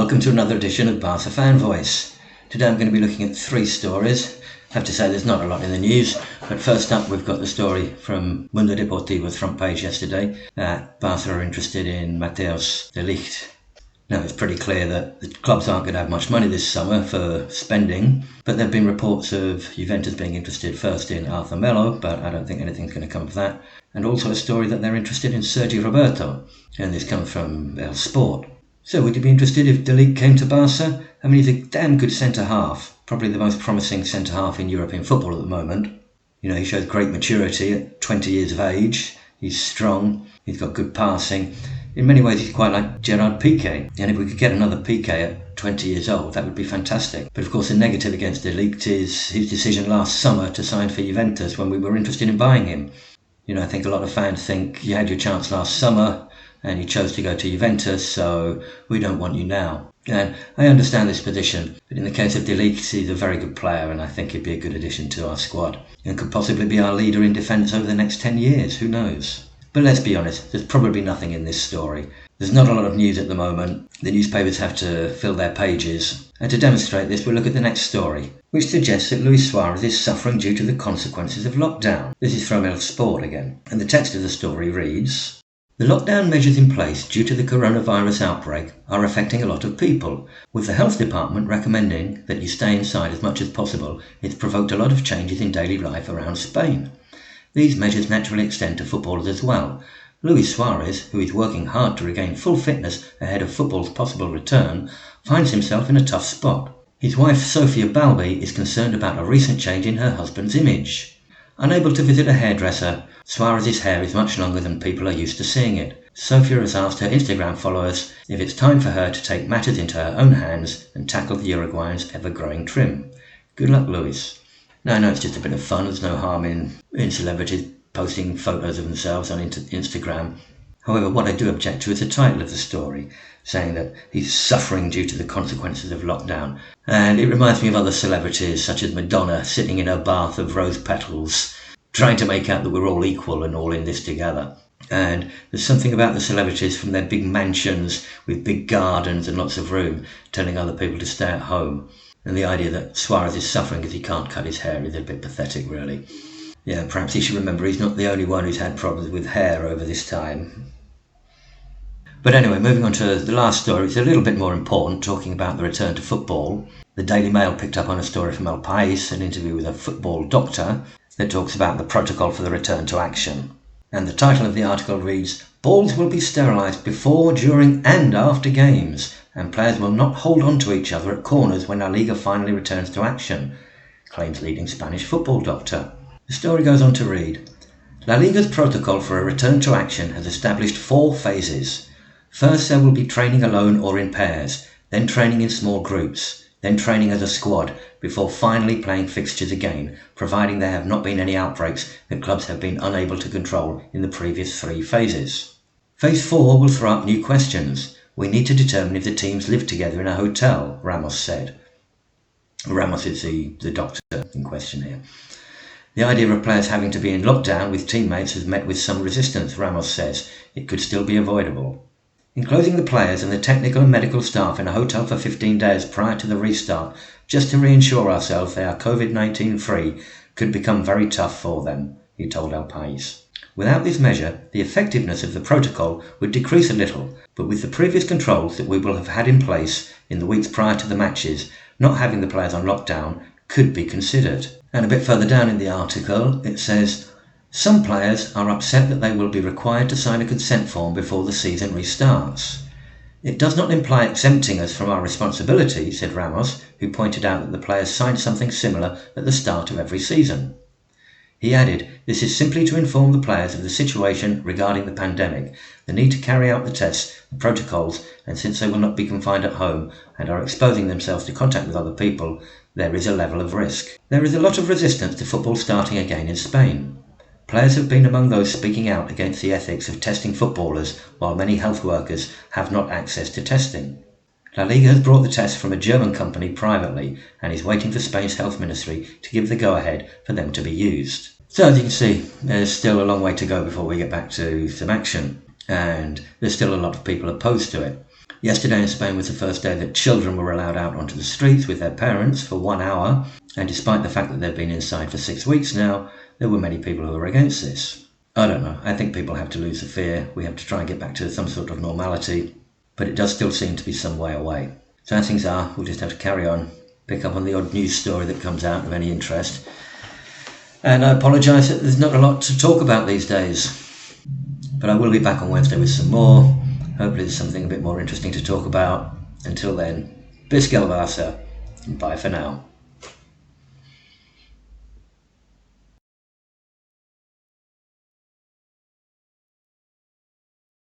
welcome to another edition of Barca Fan Voice. Today I'm going to be looking at three stories. I have to say there's not a lot in the news, but first up we've got the story from Mundo Deportivo's front page yesterday that Barca are interested in Mateus de Ligt. Now it's pretty clear that the clubs aren't going to have much money this summer for spending, but there have been reports of Juventus being interested first in Arthur Melo, but I don't think anything's going to come of that, and also a story that they're interested in Sergi Roberto, and this comes from El Sport. So would you be interested if De Ligt came to Barca? I mean, he's a damn good centre-half, probably the most promising centre-half in European football at the moment. You know, he shows great maturity at 20 years of age. He's strong, he's got good passing. In many ways, he's quite like Gerard Piqué. And if we could get another Piqué at 20 years old, that would be fantastic. But of course, the negative against De Ligt is his decision last summer to sign for Juventus when we were interested in buying him. You know, I think a lot of fans think you had your chance last summer and you chose to go to Juventus, so we don't want you now. And I understand this position, but in the case of De Ligt, he's a very good player and I think he'd be a good addition to our squad and could possibly be our leader in defence over the next 10 years, who knows? But let's be honest, there's probably nothing in this story. There's not a lot of news at the moment. The newspapers have to fill their pages. And to demonstrate this, we'll look at the next story, which suggests that Luis Suarez is suffering due to the consequences of lockdown. This is from El Sport again, and the text of the story reads, "The lockdown measures in place due to the coronavirus outbreak are affecting a lot of people. With the health department recommending that you stay inside as much as possible, it's provoked a lot of changes in daily life around Spain. These measures naturally extend to footballers as well. Luis Suarez, who is working hard to regain full fitness ahead of football's possible return, finds himself in a tough spot. His wife Sofia Balbi is concerned about a recent change in her husband's image. Unable to visit a hairdresser, Suarez's hair is much longer than people are used to seeing it. Sofia has asked her Instagram followers if it's time for her to take matters into her own hands and tackle the Uruguayan's ever-growing trim. Good luck, Luis." Now, I know it's just a bit of fun. There's no harm in celebrities posting photos of themselves on Instagram. However, what I do object to is the title of the story, saying that he's suffering due to the consequences of lockdown. And it reminds me of other celebrities, such as Madonna sitting in her bath of rose petals, trying to make out that we're all equal and all in this together. And there's something about the celebrities from their big mansions with big gardens and lots of room telling other people to stay at home. And the idea that Suarez is suffering because he can't cut his hair is a bit pathetic, really. Yeah, perhaps he should remember he's not the only one who's had problems with hair over this time. But anyway, moving on to the last story, it's a little bit more important, talking about the return to football. The Daily Mail picked up on a story from El País, an interview with a football doctor, that talks about the protocol for the return to action. And the title of the article reads, "Balls will be sterilised before, during and after games, and players will not hold on to each other at corners when La Liga finally returns to action," claims leading Spanish football doctor. The story goes on to read, "La Liga's protocol for a return to action has established 4 phases. First, there will be training alone or in pairs, then training in small groups, then training as a squad, before finally playing fixtures again, providing there have not been any outbreaks that clubs have been unable to control in the previous 3 phases. Phase 4 will throw up new questions. We need to determine if the teams live together in a hotel," Ramos said. Ramos is the doctor in question here. "The idea of players having to be in lockdown with teammates has met with some resistance," Ramos says. "It could still be avoidable. Enclosing the players and the technical and medical staff in a hotel for 15 days prior to the restart, just to reassure ourselves they are COVID-19 free, could become very tough for them," he told El País. "Without this measure, the effectiveness of the protocol would decrease a little, but with the previous controls that we will have had in place in the weeks prior to the matches, not having the players on lockdown could be considered." And a bit further down in the article, it says, "Some players are upset that they will be required to sign a consent form before the season restarts. It does not imply exempting us from our responsibility," said Ramos, who pointed out that the players signed something similar at the start of every season. He added, "This is simply to inform the players of the situation regarding the pandemic, the need to carry out the tests, the protocols, and since they will not be confined at home and are exposing themselves to contact with other people, there is a level of risk. There is a lot of resistance to football starting again in Spain. Players have been among those speaking out against the ethics of testing footballers, while many health workers have not access to testing. La Liga has brought the test from a German company privately and is waiting for Spain's health ministry to give the go-ahead for them to be used." So as you can see, there's still a long way to go before we get back to some action, and there's still a lot of people opposed to it. Yesterday in Spain was the first day that children were allowed out onto the streets with their parents for 1 hour, and despite the fact that they've been inside for 6 weeks now, there were many people who were against this. I don't know, I think people have to lose the fear. We have to try and get back to some sort of normality, but it does still seem to be some way away. So as things are, we'll just have to carry on, pick up on the odd news story that comes out of any interest. And I apologise that there's not a lot to talk about these days, but I will be back on Wednesday with some more. Hopefully there's something a bit more interesting to talk about. Until then, Visca el Barça, and bye for now.